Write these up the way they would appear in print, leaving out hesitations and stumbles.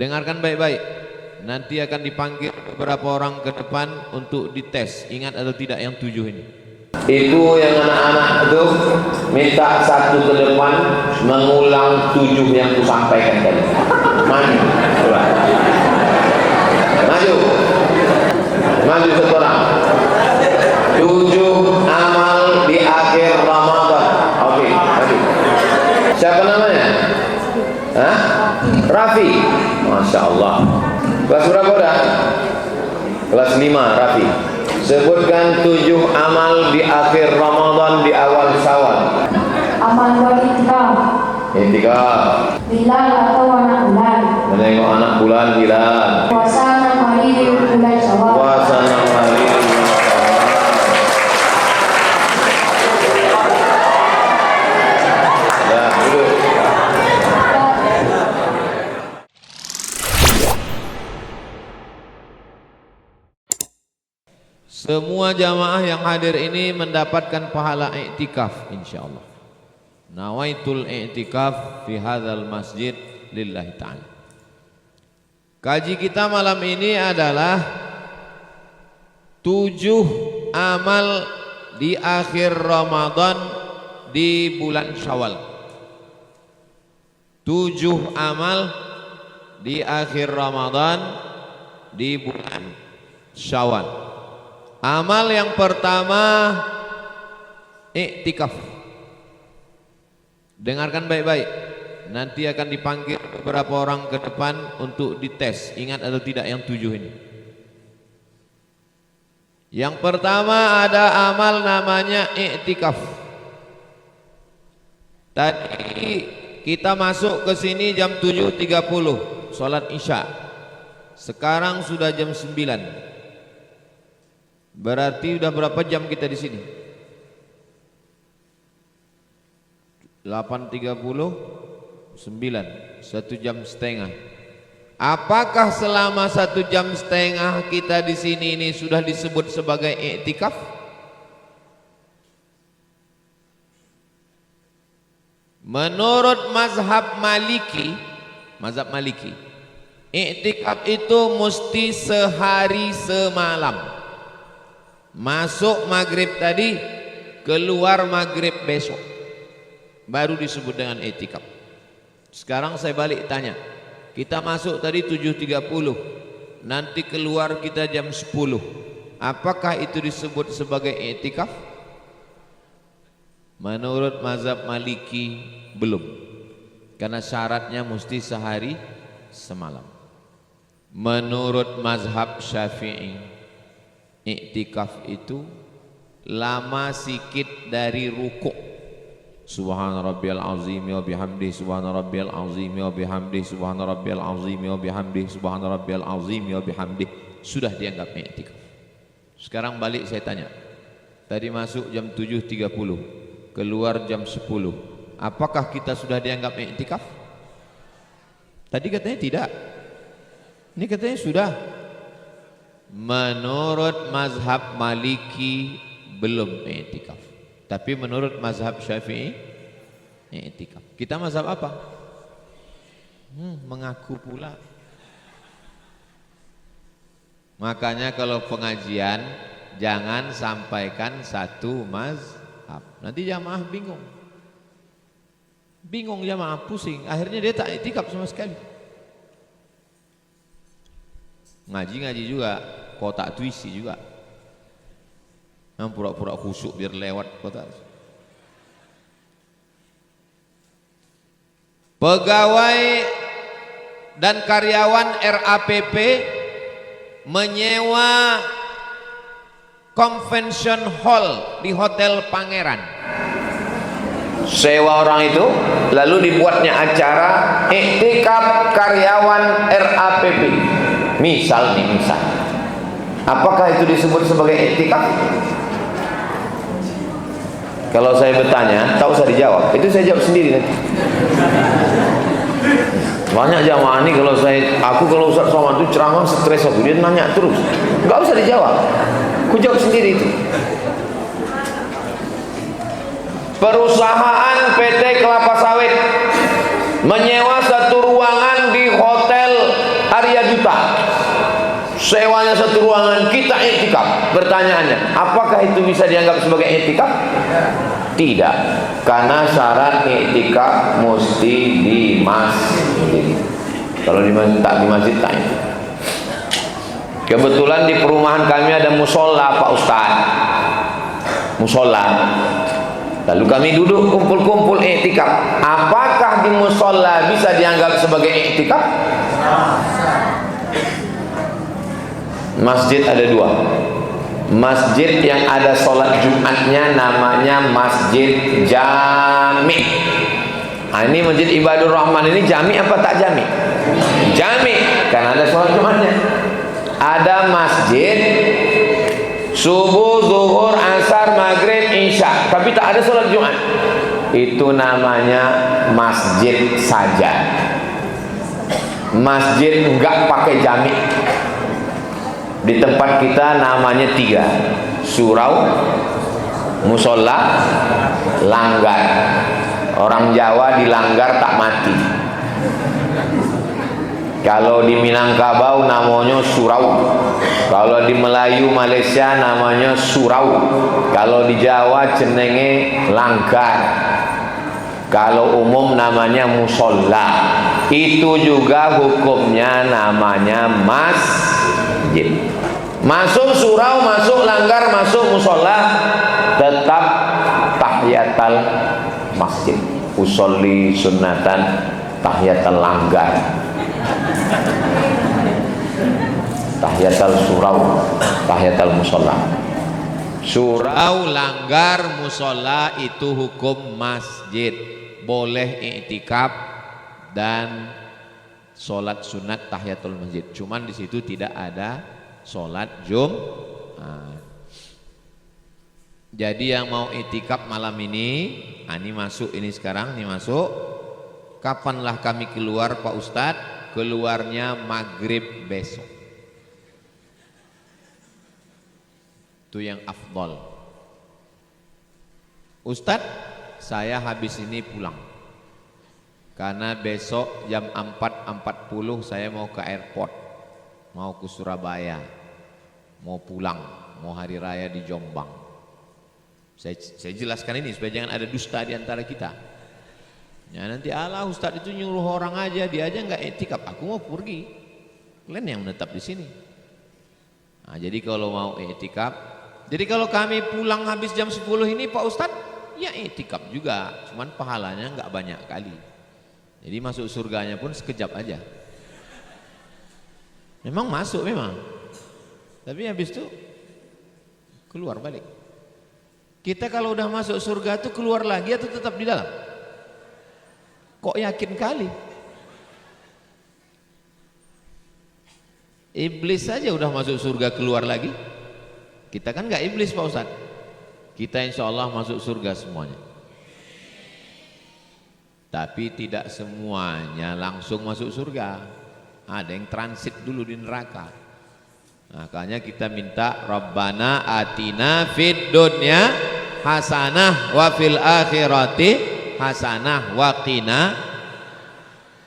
Dengarkan baik-baik. Nanti akan dipanggil beberapa orang ke depan untuk dites. Ingat atau tidak yang 7 ini? Itu yang anak-anak itu minta satu ke depan mengulang 7 yang kusampaikan tadi. Maju, coba. Maju, maju satu orang. 7 amal di akhir Ramadan. Oke, maju. Siapa namanya? Hah? Raffi. Masya Allah. Kelas berapa udah? Kelas 5, Raffi. Sebutkan 7 amal di akhir Ramadan di awal Syawal. Amal walitikaf. Intikaf. Hilal atau anak bulan. Menengok anak bulan hilal. Puasa 6 hari di bulan Syawal. Puasa 6 hari. Ya, duduk. Semua jamaah yang hadir ini mendapatkan pahala i'tikaf insyaallah. Nawaitul i'tikaf fi hadzal masjid lillahi ta'ala. Kaji kita malam ini adalah 7 amal di akhir Ramadan di bulan Syawal. 7 amal di akhir Ramadan di bulan Syawal. Amal yang pertama i'tikaf. Dengarkan baik-baik. Nanti akan dipanggil beberapa orang ke depan untuk dites. Ingat atau tidak yang 7 ini? Yang pertama ada amal namanya i'tikaf. Tadi kita masuk ke sini jam 7.30 sholat isya. Sekarang sudah jam 9. Berarti udah berapa jam kita di sini? 8.30 9, 1 jam setengah. Apakah selama 1 jam setengah kita di sini ini sudah disebut sebagai i'tikaf? Menurut mazhab Maliki, i'tikaf itu mesti sehari semalam. Masuk maghrib tadi, keluar maghrib besok, baru disebut dengan i'tikaf. Sekarang saya balik tanya, kita masuk tadi 7.30, nanti keluar kita jam 10, apakah itu disebut sebagai i'tikaf? Menurut mazhab Maliki belum, karena syaratnya mesti sehari semalam. Menurut mazhab Syafi'i, i'tikaf itu lama sikit dari rukuk. Subhana rabbiyal azim wa bihamdihi, subhana rabbiyal azim wa bihamdihi, subhana rabbiyal azim wa bihamdihi, subhana rabbiyal azim wa bihamdihi, sudah dianggap i'tikaf. Sekarang balik saya tanya, tadi masuk jam 7.30, keluar jam 10, apakah kita sudah dianggap i'tikaf? Tadi katanya tidak, ini katanya sudah. Menurut mazhab Maliki belum i'tikaf, tapi menurut mazhab Syafi'i i'tikaf. Kita mazhab apa? Mengaku pula. Makanya kalau pengajian jangan sampaikan satu mazhab, nanti jamaah bingung jamaah, pusing, akhirnya dia tak i'tikaf sama sekali. Ngaji juga, kotak tuisi juga, pura-pura khusyuk biar lewat kotak. Pegawai dan karyawan RAPP menyewa convention hall di Hotel Pangeran. Sewa orang itu, lalu dibuatnya acara i'tikaf karyawan RAPP. Misal, apakah itu disebut sebagai i'tikaf? Kalau saya bertanya, tak usah dijawab, itu saya jawab sendiri nanti. Banyak jamaah ini kalau Ustaz Somad itu ceramah stres aku, dia nanya terus, nggak usah dijawab, aku jawab sendiri itu. Perusahaan PT Kelapa Sawit menyewa satu ruangan di Hotel kaya duta, sewanya satu ruangan, kita iktikaf. Pertanyaannya, apakah itu bisa dianggap sebagai iktikaf? Tidak, karena syarat iktikaf mesti di masjid. Kalau di masjid tak tak. Kebetulan di perumahan kami ada musola, Pak Ustaz. Musola. Lalu kami duduk kumpul-kumpul iktikaf. Apakah di musola bisa dianggap sebagai iktikaf? Masjid ada dua. Masjid yang ada sholat Jumatnya namanya Masjid Jami. Nah, ini Masjid Ibadur Rahman ini jami apa tak jami? Jami, karena ada sholat Jumatnya. Ada masjid subuh, zuhur, asar, maghrib, isya, tapi tak ada sholat Jumat. Itu namanya masjid saja. Masjid enggak pakai jami. Di tempat kita namanya 3: surau, musola, langgar. Orang Jawa di langgar tak mati. Kalau di Minangkabau namanya surau. Kalau di Melayu Malaysia namanya surau. Kalau di Jawa jenenge langgar. Kalau umum namanya musola. Itu juga hukumnya namanya masjid. Masuk surau, masuk langgar, masuk musola, tetap tahiyatul masjid. Usolli sunnatan tahiyatul langgar, tahiyatul surau, tahiyatul musola. Surau, langgar, musola itu hukum masjid, boleh iktikaf dan sholat sunat tahiyatul masjid. Cuman di situ tidak ada sholat Jumat. Jadi yang mau iktikaf malam ini, ini masuk, ini sekarang, ini masuk. Kapanlah kami keluar Pak Ustadz? Keluarnya maghrib besok. Itu yang afdol. Ustadz, saya habis ini pulang. Karena besok jam 4.40 saya mau ke airport. Mau ke Surabaya. Mau pulang, mau hari raya di Jombang. Saya jelaskan ini supaya jangan ada dusta di antara kita. Ya nanti Allah Ustadz itu nyuruh orang aja, dia aja nggak iktikaf. Aku mau pergi. Kalian yang menetap di sini. Nah, jadi kalau mau iktikaf, jadi kalau kami pulang habis jam 10 ini Pak Ustadz, ya iktikaf juga. Cuman pahalanya nggak banyak kali. Jadi masuk surganya pun sekejap aja. Memang masuk memang. Tapi habis itu keluar balik. Kita kalau udah masuk surga itu keluar lagi atau tetap di dalam? Kok yakin kali? Iblis saja udah masuk surga keluar lagi. Kita kan nggak iblis Pak Ustadz. Kita insya Allah masuk surga semuanya. Tapi tidak semuanya langsung masuk surga. Ada yang transit dulu di neraka. Makanya kita minta Rabbana atina fid dunya hasanah wa fil akhirati hasanah wa qina.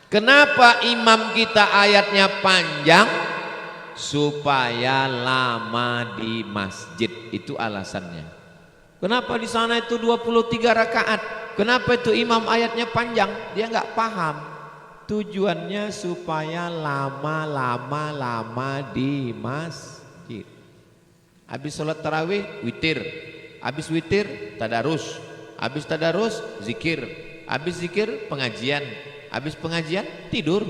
Kenapa imam kita ayatnya panjang? Supaya lama di masjid, itu alasannya. Kenapa di sana itu 23 rakaat? Kenapa itu imam ayatnya panjang? Dia nggak paham. Tujuannya supaya lama di masjid. Habis sholat tarawih witir, habis witir tadarus, habis tadarus zikir, habis zikir pengajian, habis pengajian tidur.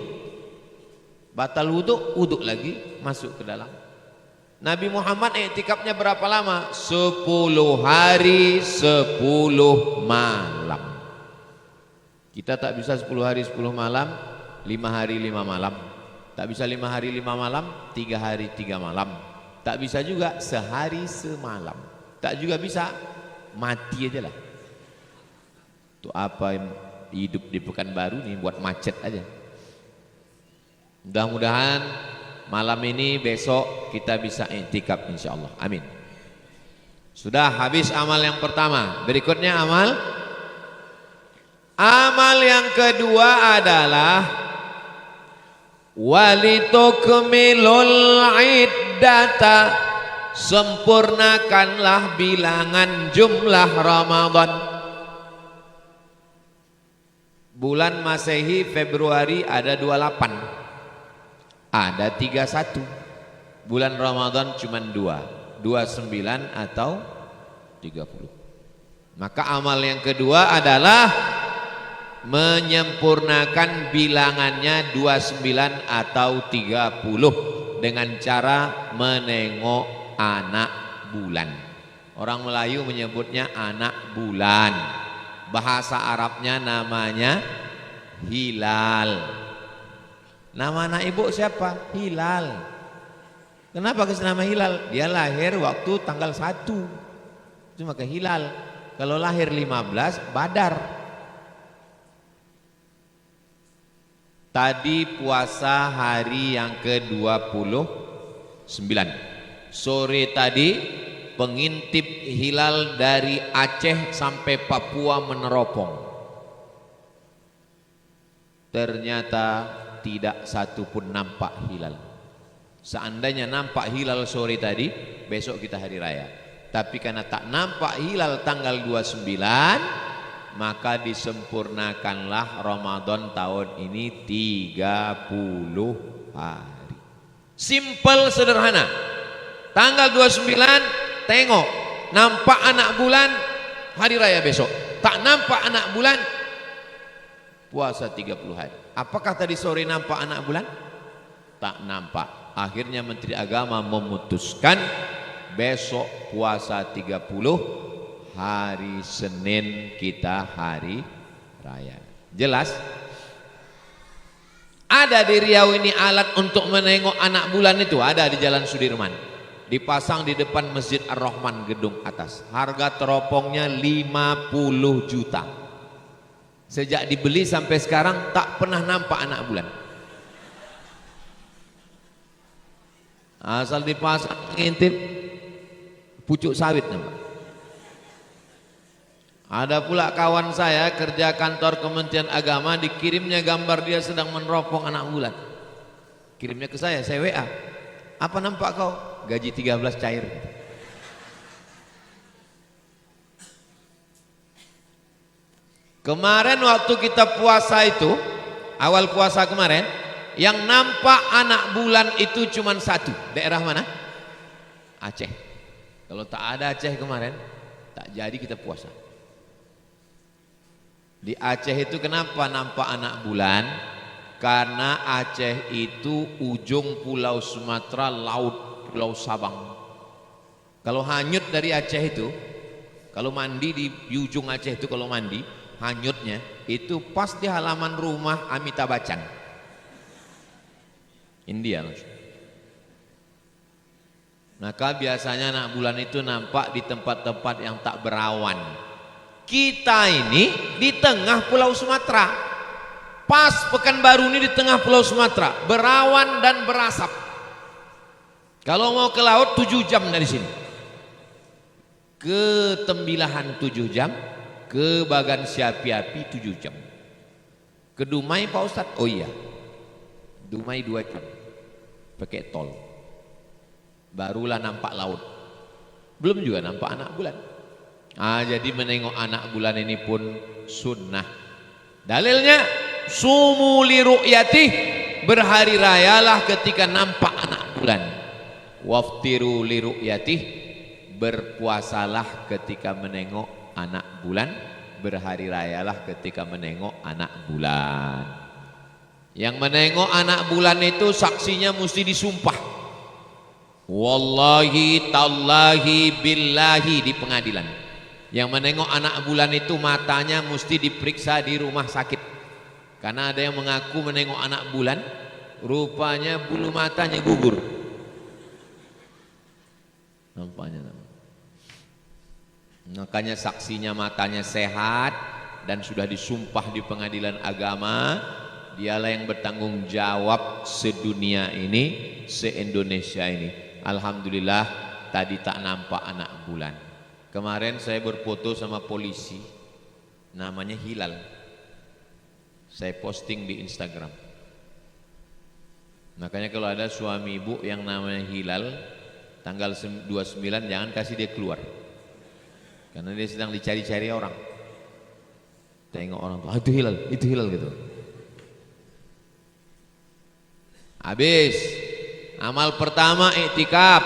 Batal wudhu, wudhu lagi masuk ke dalam. Nabi Muhammad iktikafnya berapa lama? 10 hari 10 malam. Kita tak bisa 10 hari 10 malam, 5 hari 5 malam. Tak bisa 5 hari 5 malam, 3 hari 3 malam. Tak bisa juga sehari semalam. Tak juga bisa mati aja lah. Itu apa yang hidup di Pekanbaru nih, buat macet aja. Mudah-mudahan malam ini besok kita bisa iktikaf insyaallah. Amin. Sudah habis amal yang pertama. Berikutnya amal yang kedua adalah Walitukmilul iddata, sempurnakanlah bilangan jumlah Ramadan. Bulan Masehi Februari ada 28, ada 31. Bulan Ramadan cuma 2, 29 atau 30. Maka amal yang kedua adalah menyempurnakan bilangannya 29 atau 30 dengan cara menengok anak bulan. Orang Melayu menyebutnya anak bulan, bahasa Arabnya namanya hilal. Nama anak ibu siapa? Hilal. Kenapa kasih nama hilal? Dia lahir waktu tanggal 1, itu maka hilal. Kalau lahir 15 Badar. Tadi puasa hari yang ke-29. Sore tadi pengintip hilal dari Aceh sampai Papua meneropong. Ternyata tidak satu pun nampak hilal. Seandainya nampak hilal sore tadi, besok kita hari raya. Tapi karena tak nampak hilal tanggal 29, maka disempurnakanlah Ramadan tahun ini 30 hari. Simple, sederhana. Tanggal 29 tengok, nampak anak bulan, hari raya besok. Tak nampak anak bulan, puasa 30 hari. Apakah tadi sore nampak anak bulan? Tak nampak. Akhirnya Menteri Agama memutuskan besok puasa 30, hari Senin kita hari raya. Jelas? Ada di Riau ini alat untuk menengok anak bulan itu, ada di Jalan Sudirman. Dipasang di depan Masjid Ar-Rahman gedung atas. Harga teropongnya 50 juta. Sejak dibeli sampai sekarang tak pernah nampak anak bulan. Asal dipasang ngintip pucuk sawit nampak. Ada pula kawan saya kerja kantor Kementerian Agama, dikirimnya gambar dia sedang meneropong anak bulan. Kirimnya ke saya WA. Apa nampak kau? Gaji 13 cair. Kemarin waktu kita puasa itu, awal puasa kemarin, yang nampak anak bulan itu cuma satu. Daerah mana? Aceh. Kalau tak ada Aceh kemarin, tak jadi kita puasa. Di Aceh itu kenapa nampak anak bulan? Karena Aceh itu ujung pulau Sumatera, laut Pulau Sabang. Kalau hanyut dari Aceh itu, kalau mandi di ujung Aceh itu, kalau mandi hanyutnya itu pas di halaman rumah Amitabh Bachchan, India langsung. Maka biasanya anak bulan itu nampak di tempat-tempat yang tak berawan. Kita ini di tengah Pulau Sumatera, pas Pekanbaru ini di tengah Pulau Sumatera, berawan dan berasap. Kalau mau ke laut 7 jam dari sini, ke Tembilahan 7 jam, ke Bagan Siapi-api 7 jam, ke Dumai Pak Ustadz, oh iya, Dumai 2 jam pakai tol, barulah nampak laut. Belum juga nampak anak bulan. Jadi menengok anak bulan ini pun sunnah. Dalilnya sumu li ru'yatih, berhari rayalah ketika nampak anak bulan. Waftiru li ru'yatih, berpuasalah ketika menengok anak bulan. Berhari rayalah ketika menengok anak bulan. Yang menengok anak bulan itu saksinya mesti disumpah. Wallahi tallahi billahi di pengadilan. Yang menengok anak bulan itu matanya mesti diperiksa di rumah sakit. Karena ada yang mengaku menengok anak bulan, rupanya bulu matanya gugur. Nampaknya. Makanya saksinya matanya sehat dan sudah disumpah di pengadilan agama. Dialah yang bertanggung jawab sedunia ini, se-Indonesia ini. Alhamdulillah tadi tak nampak anak bulan. Kemarin saya berfoto sama polisi, namanya Hilal. Saya posting di Instagram. Makanya kalau ada suami ibu yang namanya Hilal tanggal 29 jangan kasih dia keluar. Karena dia sedang dicari-cari orang. Tengok orang tuh, itu Hilal gitu. Habis. Amal pertama iktikaf.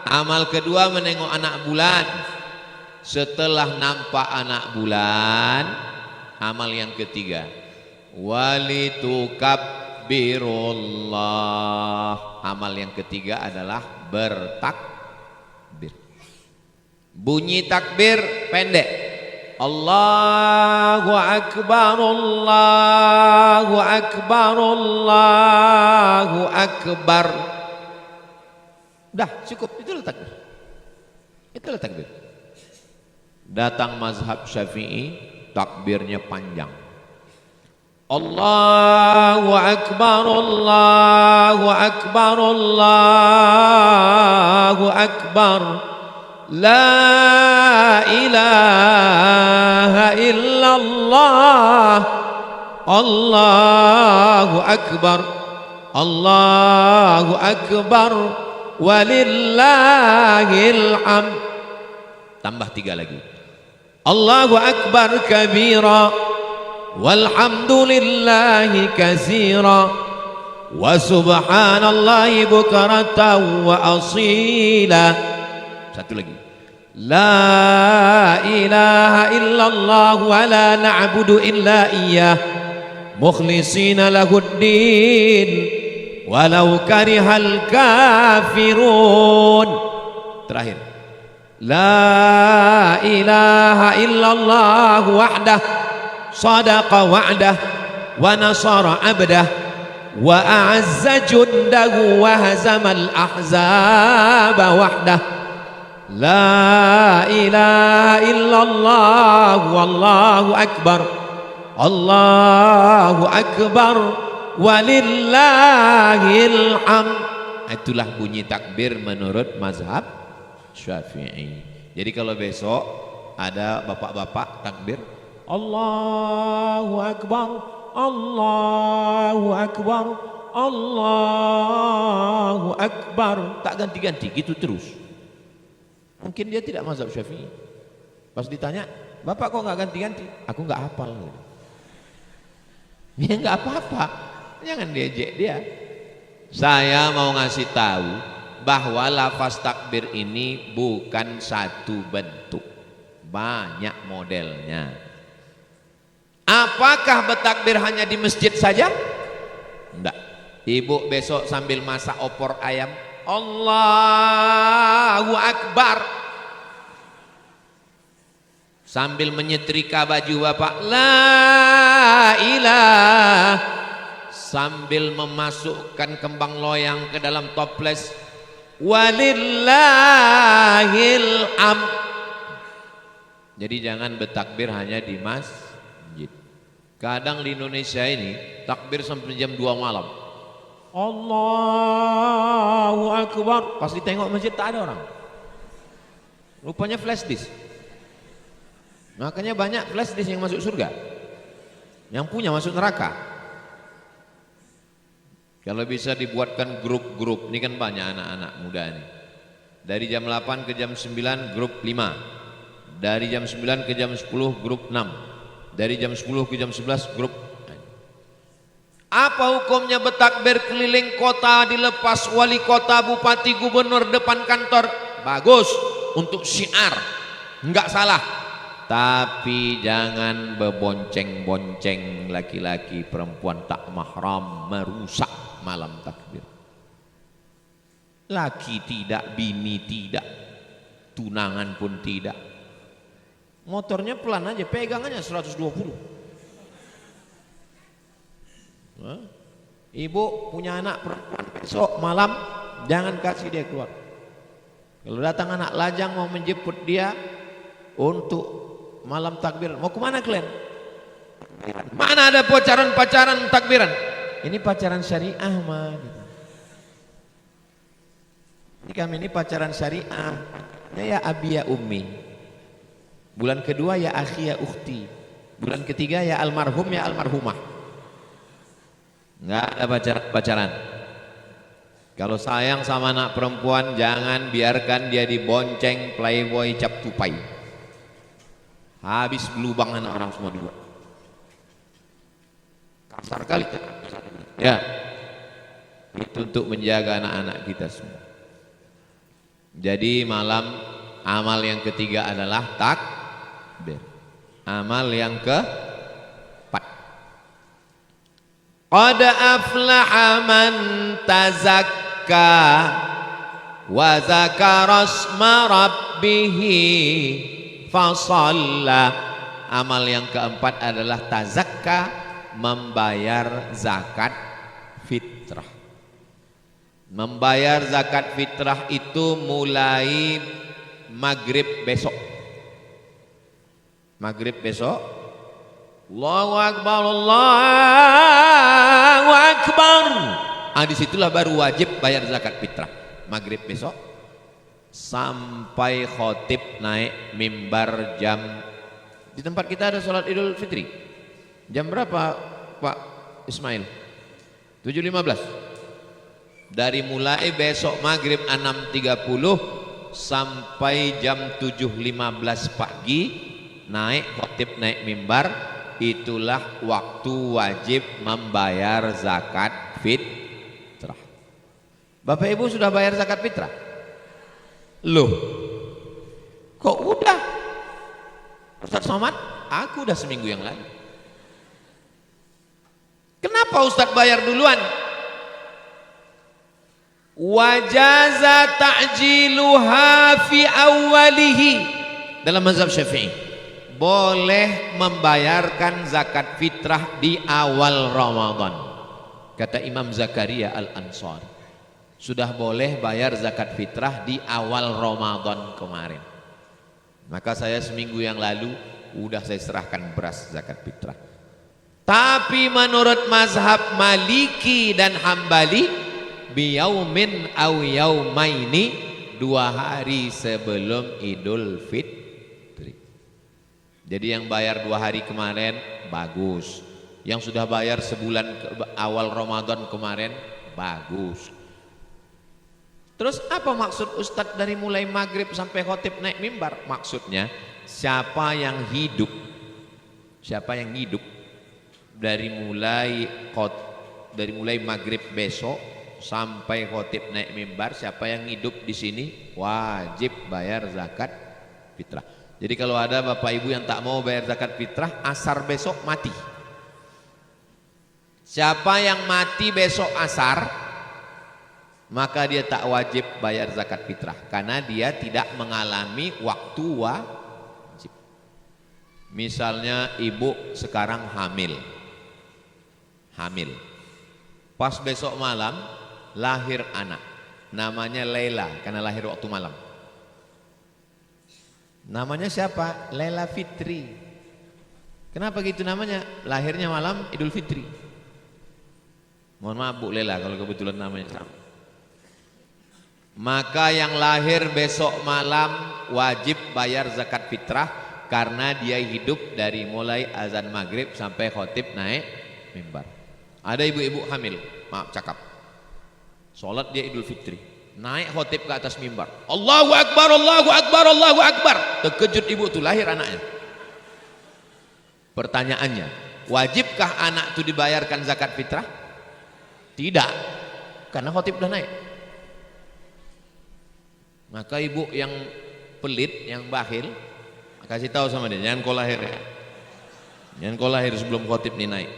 Amal kedua menengok anak bulan. Setelah nampak anak bulan, amal yang ketiga, walitukabbirullah. Amal yang ketiga adalah bertakbir. Bunyi takbir pendek. Allahu akbar, Allahu akbar, Allahu akbar. Dah cukup, itulah takbir. Itulah takbir. Datang mazhab Syafi'i, takbirnya panjang. Allahu akbar, Allahu akbar, Allahu akbar. La ilaha illallah. Allahu akbar, Allahu akbar, walillahil hamd. Tambah 3 lagi. Allahu akbar kabira, walhamdulillahi katsira, wa subhanallahi bukratan wa asila. Satu lagi. La ilaha illallah wa la na'budu illa iyyah mukhlishina lahuddin walau karihal kafirun. Terakhir. La ilaha illallah wahdah sadaqa wa'dah wa nasara abdah wa a'azza jundahu wa hazamal ahzaba wahdah. La ilaha illallah wallahu akbar, Allahu akbar, walillahil hamd. Itulah bunyi takbir menurut mazhab Syafi'i. Jadi kalau besok ada bapak-bapak takbir, Allahu akbar, Allahu akbar, Allahu akbar, tak ganti-ganti, gitu terus. Mungkin dia tidak mazhab Syafi'i. Pas ditanya, bapak kok nggak ganti-ganti? Aku nggak hafal. Ya nggak apa-apa, jangan diejek dia. Saya mau ngasih tahu bahwa lafaz takbir ini bukan satu bentuk, banyak modelnya. Apakah bertakbir hanya di masjid saja? Enggak. Ibu besok sambil masak opor ayam, Allahu akbar, sambil menyetrika baju bapak, la ilah, sambil memasukkan kembang loyang ke dalam toples, walillahil hamd. Jadi jangan bertakbir hanya di masjid. Kadang di Indonesia ini takbir sampai jam 2 malam, Allahu akbar, pas ditengok masjid tak ada orang, rupanya flash disk. Makanya banyak flash disk yang masuk surga, yang punya masuk neraka. Kalau bisa dibuatkan grup-grup, ini kan banyak anak-anak muda ini. Dari jam 8 ke jam 9 grup 5, dari jam 9 ke jam 10 grup 6, dari jam 10 ke jam 11 grup. Apa hukumnya bertakbir keliling kota dilepas wali kota, bupati, gubernur depan kantor? Bagus untuk syiar, enggak salah. Tapi jangan bebonceng-bonceng laki-laki perempuan tak mahram, merusak malam takbir. Laki tidak, bini tidak, tunangan pun tidak. Motornya pelan aja, pegangannya 120. Ibu punya anak perempuan, besok malam jangan kasih dia keluar. Kalau datang anak lajang mau menjemput dia untuk malam takbir, mau kemana kalian? Mana ada pacaran takbiran? Ini pacaran syariah mah. Ini kami ini pacaran syariah. Ya abi ya ummi. Bulan kedua ya akhi ya ukhti. Bulan ketiga ya almarhum ya almarhumah. Enggak ada pacaran. Kalau sayang sama anak perempuan, jangan biarkan dia dibonceng playboy cap tupai. Habis belubang anak orang semua dua. Kasar kali. Ya, itu untuk menjaga anak-anak kita semua. Jadi malam amal yang ketiga adalah takbir. Amal yang keempat, qad aflaha man tazakka wa zakara asma rabbih fasalla. Amal yang keempat adalah tazakka, membayar zakat fitrah. Membayar zakat fitrah itu mulai maghrib besok. Maghrib besok, Allahu Akbar, Allahu Akbar. Disitulah baru wajib bayar zakat fitrah. Maghrib besok sampai khotib naik mimbar jam, di tempat kita ada sholat Idul Fitri. Jam berapa Pak Ismail? 7.15. Dari mulai besok maghrib 6.30 sampai jam 7.15 pagi naik khotib naik mimbar, itulah waktu wajib membayar zakat fitrah. Bapak Ibu sudah bayar zakat fitrah? Loh, kok udah? Ustaz Somad, aku udah seminggu yang lalu. Kenapa Ustaz bayar duluan? Wajaza ta'jiluha fi awwalihi. Dalam mazhab Syafi'i boleh membayarkan zakat fitrah di awal Ramadan. Kata Imam Zakaria Al-Ansari, sudah boleh bayar zakat fitrah di awal Ramadan kemarin. Maka saya seminggu yang lalu udah saya serahkan beras zakat fitrah. Tapi menurut mazhab Maliki dan Hambali, biyaumin aw yaumaini, 2 hari sebelum Idul Fitri. Jadi yang bayar 2 hari kemarin bagus, yang sudah bayar sebulan awal Ramadan kemarin bagus. Terus apa maksud Ustadz dari mulai maghrib sampai khotib naik mimbar? Maksudnya siapa yang hidup dari mulai maghrib besok sampai khotib naik mimbar, siapa yang hidup di sini wajib bayar zakat fitrah. Jadi kalau ada bapak ibu yang tak mau bayar zakat fitrah, asar besok mati. Siapa yang mati besok asar, maka dia tak wajib bayar zakat fitrah, karena dia tidak mengalami waktu wajib. Misalnya ibu sekarang hamil, pas besok malam lahir anak, namanya Laila karena lahir waktu malam. Namanya siapa? Laila Fitri. Kenapa gitu namanya? Lahirnya malam Idul Fitri. Mohon maaf Bu Laila kalau kebetulan namanya sama. Maka yang lahir besok malam wajib bayar zakat fitrah, karena dia hidup dari mulai azan maghrib sampai khotib naik mimbar. Ada ibu-ibu hamil, maaf cakap, sholat dia Idul Fitri, naik khotib ke atas mimbar, Allahu Akbar, Allahu Akbar, Allahu Akbar. Terkejut ibu tuh, lahir anaknya. Pertanyaannya, wajibkah anak itu dibayarkan zakat fitrah? Tidak, karena khotib udah naik. Maka ibu yang pelit, yang bakhil, kasih tahu sama dia, jangan kau lahir ya, jangan kau lahir sebelum khotib ini naik.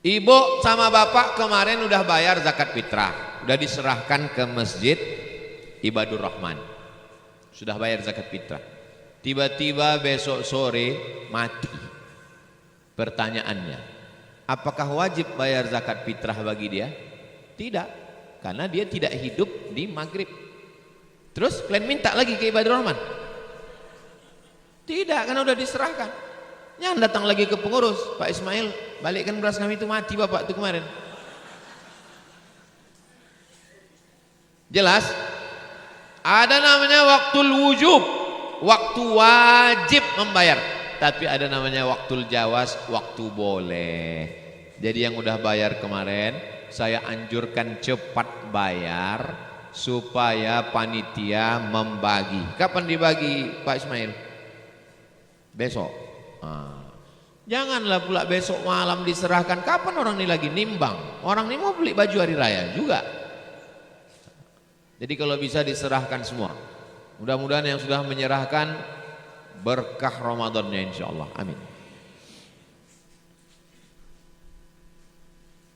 Ibu sama bapak kemarin udah bayar zakat fitrah, udah diserahkan ke masjid Ibadur Rahman, sudah bayar zakat fitrah. Tiba-tiba besok sore mati. Pertanyaannya, apakah wajib bayar zakat fitrah bagi dia? Tidak, karena dia tidak hidup di maghrib. Terus kalian minta lagi ke Ibadur Rahman? Tidak, karena udah diserahkan. Jangan datang lagi ke pengurus, Pak Ismail, balikkan beras kami itu, mati bapak itu kemarin. Jelas? Ada namanya waktul wujub, waktu wajib membayar. Tapi ada namanya waktul jawaz, waktu boleh. Jadi yang udah bayar kemarin, saya anjurkan cepat bayar supaya panitia membagi. Kapan dibagi Pak Ismail? Besok. Janganlah pula besok malam diserahkan. Kapan orang ini lagi nimbang? Orang ini mau beli baju hari raya juga. Jadi kalau bisa diserahkan semua. Mudah-mudahan yang sudah menyerahkan berkah Ramadannya insyaallah. Amin.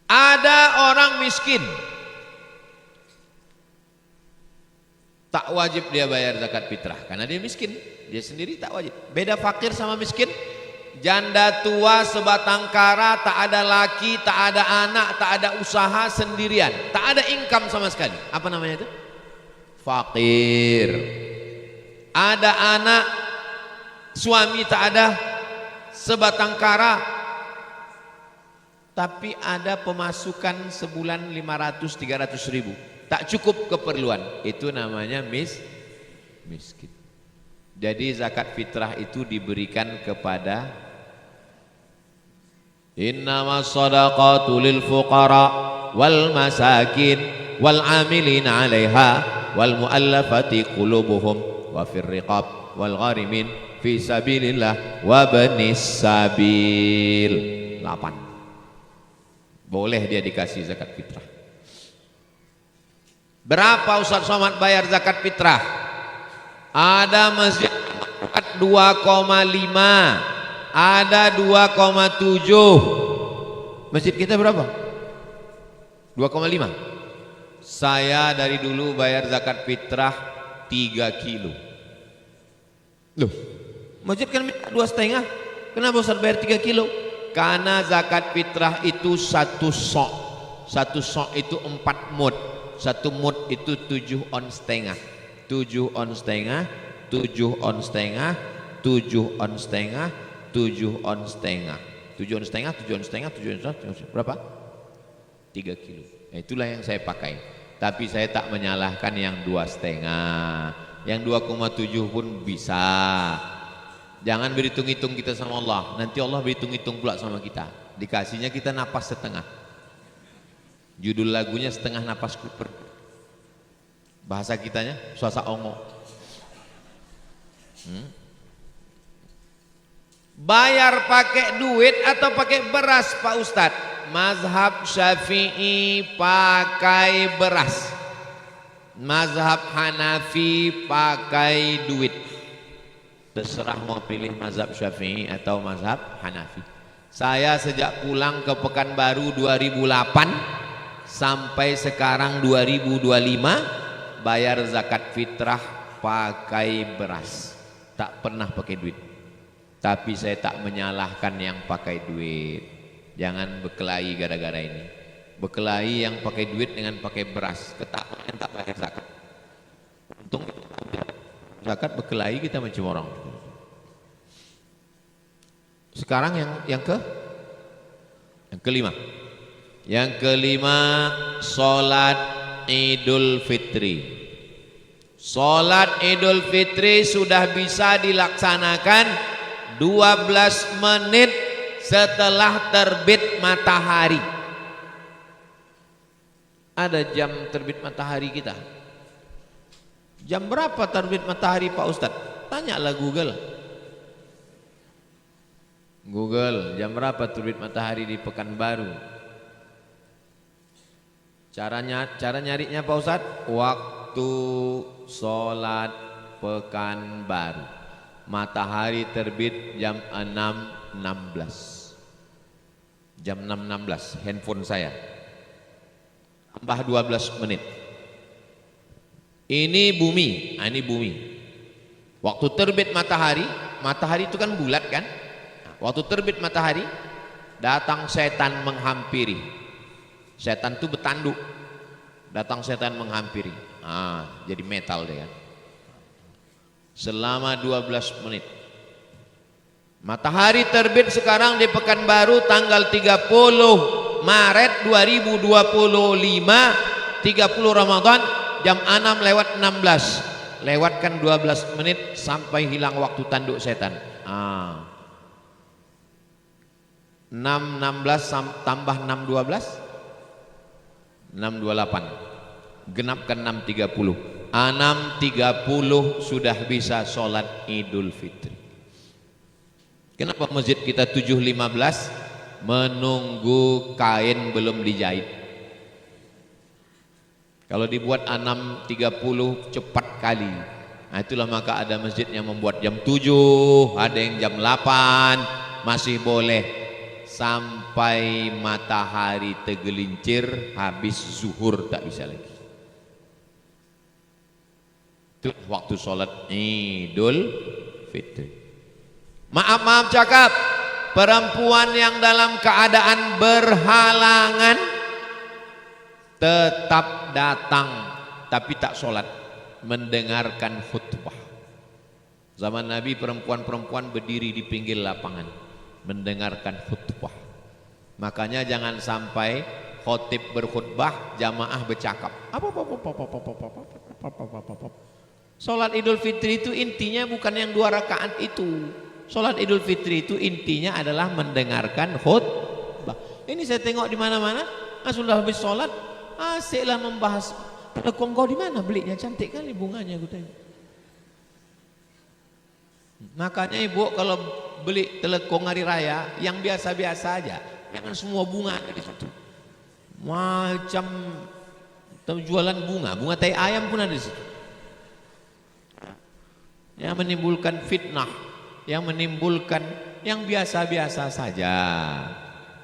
Ada orang miskin, tak wajib dia bayar zakat fitrah karena dia miskin, dia sendiri tak wajib. Beda fakir sama miskin. Janda tua sebatang kara, tak ada laki, tak ada anak, tak ada usaha, sendirian, tak ada income sama sekali. Apa namanya itu? Fakir. Ada anak, suami tak ada, sebatang kara, tapi ada pemasukan sebulan 500-300 ribu, tak cukup keperluan, itu namanya miskin. Jadi zakat fitrah itu diberikan kepada innamas shadaqatu lil fuqara wal masakin wal amilin 'alaiha wal muallafati qulubuhum wa fir riqab wal gharimin fi sabilillah wa banis sabil. 8. Boleh dia dikasih zakat fitrah. Berapa Ustaz Somad bayar zakat fitrah? Ada masjid 2,5, ada 2,7. Masjid kita berapa? 2,5. Saya dari dulu bayar zakat fitrah 3 kilo. Loh, masjid kan 2,5. Kenapa Ustaz bayar 3 kilo? Karena zakat fitrah itu 1 sok. 1 sok itu 4 mud. 1 mud itu 7 ons setengah. 7 ons setengah, 7 ons setengah, 7 ons setengah, 7 ons setengah. 7 ons setengah, 7 ons setengah, 7 ons setengah. Berapa? 3 kilo. Nah, itulah yang saya pakai. Tapi saya tak menyalahkan yang 2,5. Yang 2,7 pun bisa. Jangan berhitung-hitung kita sama Allah. Nanti Allah berhitung-hitung pula sama kita. Dikasihnya kita napas setengah. Judul lagunya setengah napas kuper. Bahasa kitanya suasa ongo. Bayar pakai duit atau pakai beras Pak Ustadz? Mazhab Syafi'i pakai beras. Mazhab Hanafi pakai duit. Terserah mau pilih mazhab Syafi'i atau mazhab Hanafi. Saya sejak pulang ke Pekanbaru 2008 sampai sekarang 2025 bayar zakat fitrah pakai beras. Tak pernah pakai duit. Tapi saya tak menyalahkan yang pakai duit. Jangan berkelahi gara-gara ini. Berkelahi yang pakai duit dengan pakai beras. Ketahuan tak bayar zakat. Untung zakat berkelahi kita macam orang. Sekarang yang kelima. Yang kelima, salat Idul Fitri. Salat Idul Fitri sudah bisa dilaksanakan 12 menit setelah terbit matahari. Ada jam terbit matahari kita. Jam berapa terbit matahari Pak Ustadz? Tanyalah Google. Google, jam berapa terbit matahari di Pekanbaru? Cara nyarinya Pak Ustadz? Waktu sholat Pekanbaru. Matahari terbit jam 6.16. Jam 6.16, handphone saya. Tambah 12 menit. Ini bumi, ini bumi. Waktu terbit matahari, matahari itu kan bulat kan? Waktu terbit matahari, datang setan menghampiri. Setan itu bertanduk. Datang setan menghampiri. Jadi metal dia kan. Selama 12 menit. Matahari terbit sekarang di Pekanbaru tanggal 30 Maret 2025, 30 Ramadan, jam 6:16. Lewatkan 12 menit sampai hilang waktu tanduk setan. 6.16 tambah 6.12 6.28, genapkan 6.30. 6.30 sudah bisa sholat Idul Fitri. Kenapa masjid kita 7.15? Menunggu kain belum dijahit. Kalau dibuat 6.30 cepat kali. Nah, itulah maka ada masjid yang membuat jam 7, ada yang jam 8, masih boleh sampai matahari tergelincir, habis zuhur tak bisa lagi. Itu waktu sholat Idul Fitri. Maaf cakap, perempuan yang dalam keadaan berhalangan tetap datang tapi tak sholat, mendengarkan khutbah. Zaman Nabi perempuan-perempuan berdiri di pinggir lapangan mendengarkan khutbah. Makanya jangan sampai khotib berkhutbah jamaah bercakap. Sholat Idul Fitri itu intinya bukan yang 2 rakaat itu. Sholat Idul Fitri itu intinya adalah mendengarkan khutbah. Ini saya tengok di mana-mana, sudah habis sholat, asiklah membahas. Telekong kau di mana belinya, cantik kali bunganya aku tengok. Makanya ibu kalau beli telekong hari raya yang biasa-biasa aja, jangan semua bunga di situ. Macam jualan bunga tai ayam pun ada di situ. Yang menimbulkan fitnah, yang menimbulkan yang biasa-biasa saja.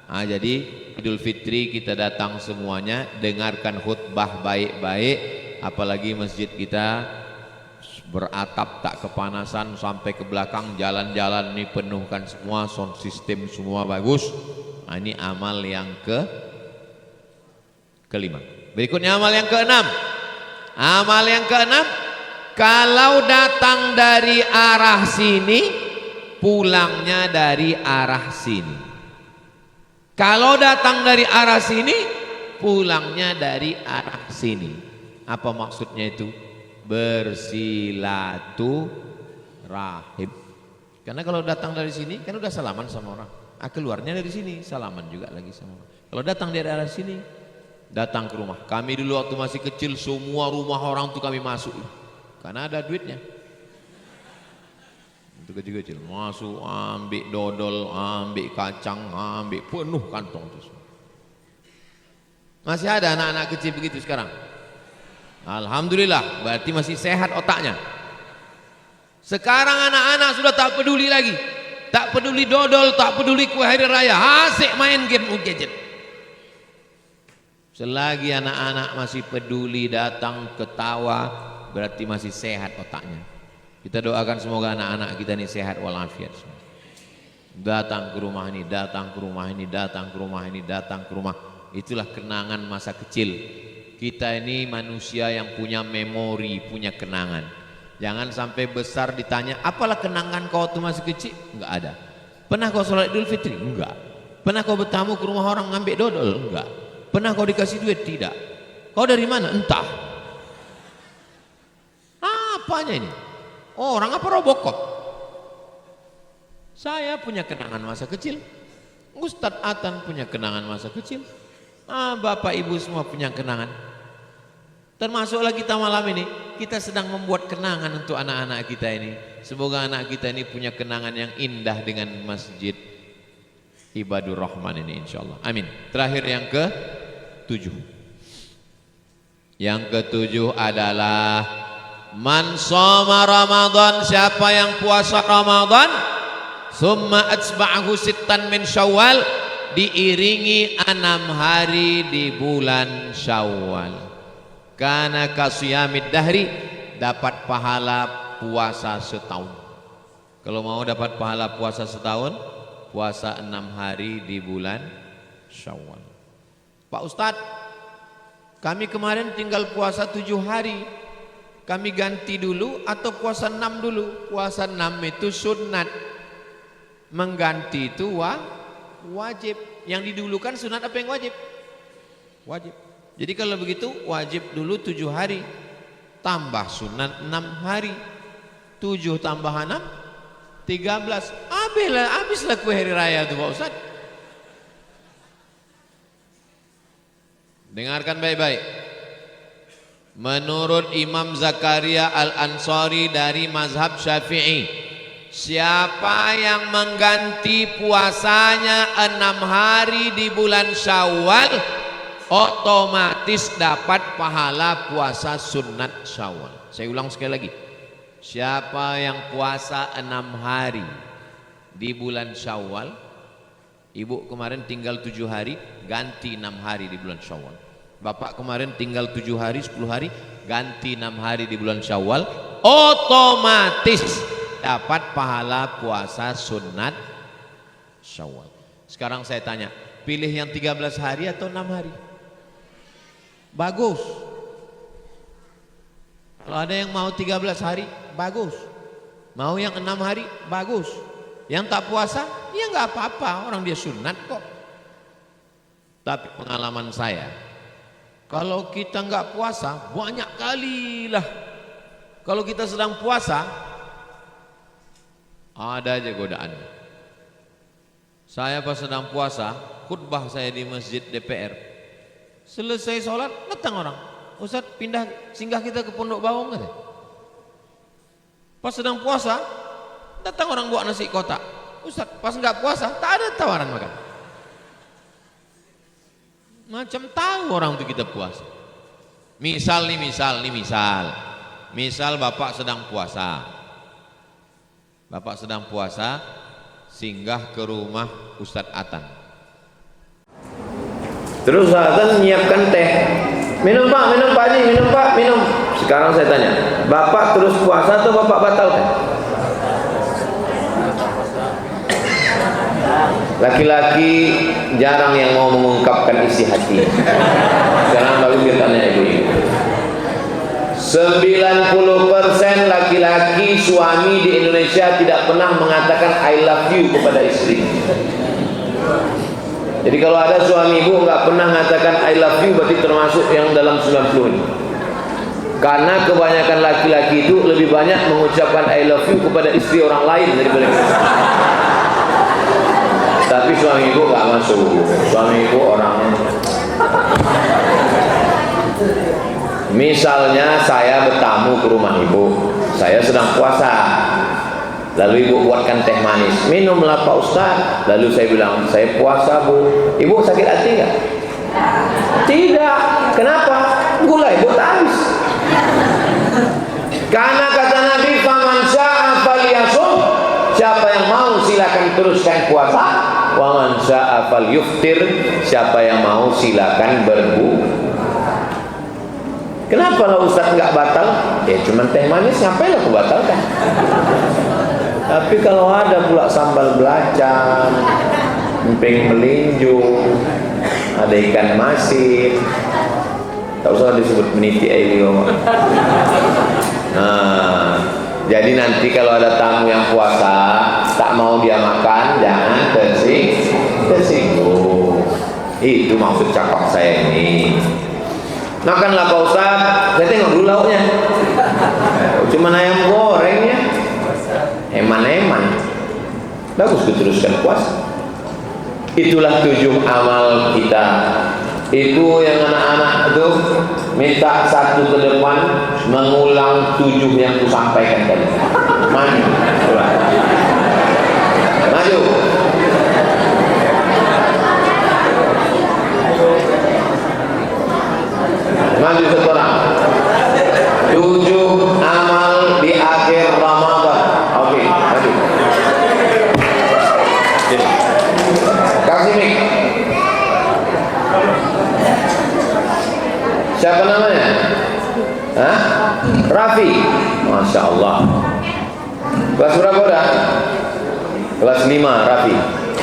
Jadi Idul Fitri kita datang semuanya, dengarkan khutbah baik-baik, apalagi masjid kita beratap tak kepanasan sampai ke belakang, jalan-jalan ini penuhkan semua, sound system semua bagus. Ini amal yang kelima. Berikutnya amal yang keenam. Amal yang keenam, kalau datang dari arah sini, pulangnya dari arah sini. Kalau datang dari arah sini, pulangnya dari arah sini. Apa maksudnya itu? Bersilaturahim. Karena kalau datang dari sini kan udah salaman sama orang. Keluarnya dari sini salaman juga lagi sama orang. Kalau datang dari arah sini, datang ke rumah. Kami dulu waktu masih kecil semua rumah orang tuh kami masuk. Karena ada duitnya. Itu kecil-kecil masuk, ambil dodol, ambil kacang, ambil penuh kantong itu. Masih ada anak-anak kecil begitu sekarang? Alhamdulillah, berarti masih sehat otaknya. Sekarang anak-anak sudah tak peduli lagi, tak peduli dodol, tak peduli kue hari raya, asik main game gadget. Selagi anak-anak masih peduli, datang ketawa, berarti masih sehat otaknya. Kita doakan semoga anak-anak kita ini sehat walafiat. Datang ke rumah ini, datang ke rumah ini, datang ke rumah ini, datang ke rumah. Itulah kenangan masa kecil. Kita ini manusia yang punya memori, punya kenangan. Jangan sampai besar ditanya, apalah kenangan kau waktu masih kecil? Enggak ada. Pernah kau sholat Idul Fitri? Enggak. Pernah kau bertamu ke rumah orang ngambil dodol? Enggak. Pernah kau dikasih duit? Tidak. Kau dari mana? Entah. Apanya ini? Orang apa Robocop? Saya punya kenangan masa kecil. Ustadz Atan punya kenangan masa kecil. Bapak ibu semua punya kenangan. Termasuklah kita malam ini, kita sedang membuat kenangan untuk anak-anak kita ini. Semoga anak kita ini punya kenangan yang indah dengan Masjid Ibadur Rahman ini insyaallah. Amin. Terakhir yang ke-7. Yang ke-7 adalah man shoma Ramadan, siapa yang puasa Ramadan, summa atsba'ahu sittan min Syawal, diiringi 6 hari di bulan Syawal, kana kasiyamid dahri, dapat pahala puasa setahun. Kalau mau dapat pahala puasa setahun, puasa 6 hari di bulan Syawal. Pak Ustadz, kami kemarin tinggal puasa 7 hari, kami ganti dulu atau puasa 6 dulu? Puasa 6 itu sunat, mengganti itu wajib. Yang didulukan sunat apa yang wajib? Wajib. Jadi kalau begitu wajib dulu 7 hari, tambah sunat 6 hari, 7 tambah 6 13. Habislah kue hari raya itu Pak Ustaz. Dengarkan baik-baik. Menurut Imam Zakaria Al-Ansari dari mazhab Syafi'i, siapa yang mengganti puasanya 6 hari di bulan Syawal, otomatis dapat pahala puasa sunat Syawal. Saya ulang sekali lagi. Siapa yang puasa 6 hari di bulan Syawal, ibu kemarin tinggal 7 hari, ganti 6 hari di bulan Syawal. Bapak kemarin tinggal 7 hari, 10 hari, ganti 6 hari di bulan Syawal, otomatis dapat pahala puasa sunat Syawal. Sekarang saya tanya, pilih yang 13 hari atau 6 hari? Bagus. Kalau ada yang mau 13 hari, bagus. Mau yang 6 hari, bagus. Yang tak puasa, ya nggak apa-apa, orang dia sunat kok. Tapi pengalaman saya, kalau kita nggak puasa, banyak kali lah. Kalau kita sedang puasa, ada aja godaan. Saya pas sedang puasa, khutbah saya di masjid DPR. Selesai sholat, datang orang. Ustaz, pindah singgah kita ke Pondok Bawang kan? Pas sedang puasa, datang orang bawa nasi kotak. Ustaz, pas nggak puasa, tak ada tawaran makan. Macam tahu orang itu kita puasa. Misal bapak sedang puasa. Bapak sedang puasa, singgah ke rumah Ustadz Atan. Terus Atan menyiapkan teh. Minum pak Haji, minum pak, minum. Sekarang saya tanya, bapak terus puasa atau bapak batalkan? Laki-laki jarang yang mau mengungkapkan isi hati. Sekarang baru kita tanya ibu-ibu. 90% laki-laki suami di Indonesia tidak pernah mengatakan I love you kepada istri. Jadi kalau ada suami ibu nggak pernah mengatakan I love you, berarti termasuk yang dalam 90 ini. Karena kebanyakan laki-laki itu lebih banyak mengucapkan I love you kepada istri orang lain daripada kita. Tapi suami ibu nggak masuk. Suami ibu orang. Misalnya saya bertamu ke rumah ibu, saya sedang puasa. Lalu ibu buatkan teh manis, minumlah Pak Ustaz. Lalu saya bilang, saya puasa bu. Ibu sakit hati nggak? Tidak. Kenapa? Gula ibu tak habis. Karena kata Nabi, faman sya'a falyasum. Siapa yang mau silakan teruskan puasa. Wa man sya'a falyuftir. Siapa yang mau silakan berbuka. Kenapa lah Ustaz nggak batal? Ya cuma teh manis, ngapain aku batalkan? Tapi kalau ada pula sambal belacan, emping melinjung, ada ikan masin, tak usah disebut meniti air. Nah, jadi nanti kalau ada tamu yang puasa tak mau dia makan, jangan tersinggung. Itu maksud cakap saya ini. Makanlah Pak Ustaz, saya tengok dulu lauknya. Cuma ayam gorengnya. Eman-eman. Bagus diteruskan puasa. Itulah 7 amal kita. Itu yang anak-anak itu minta satu ke depan mengulang 7 yang kusampaikan tadi. Maju. Maju. Maju sekarang. 7 amal di akhir Ramadan. Oke, maju. Kasih mic. Siapa namanya? Hah? Rafi. Masya Allah. Kelas berapa udah? Kelas 5 Rafi.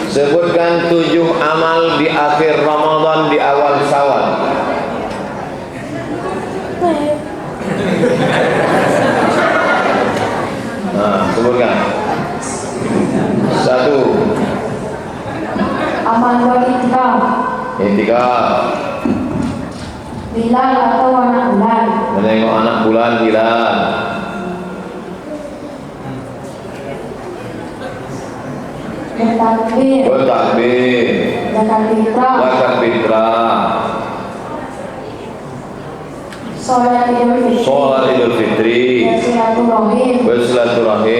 Sebutkan 7 amal di akhir Ramadan di awal Syawal. Nah, sebutkan. 1. Amal beritikaf. I'tikaf. Hilal atau anak bulan. Menengok anak bulan hilal. Bertakbir. Bertakbir. Zakat fitrah. Zakat fitrah. sholat Idul Fitri, Silaturahim, bersilaturahim,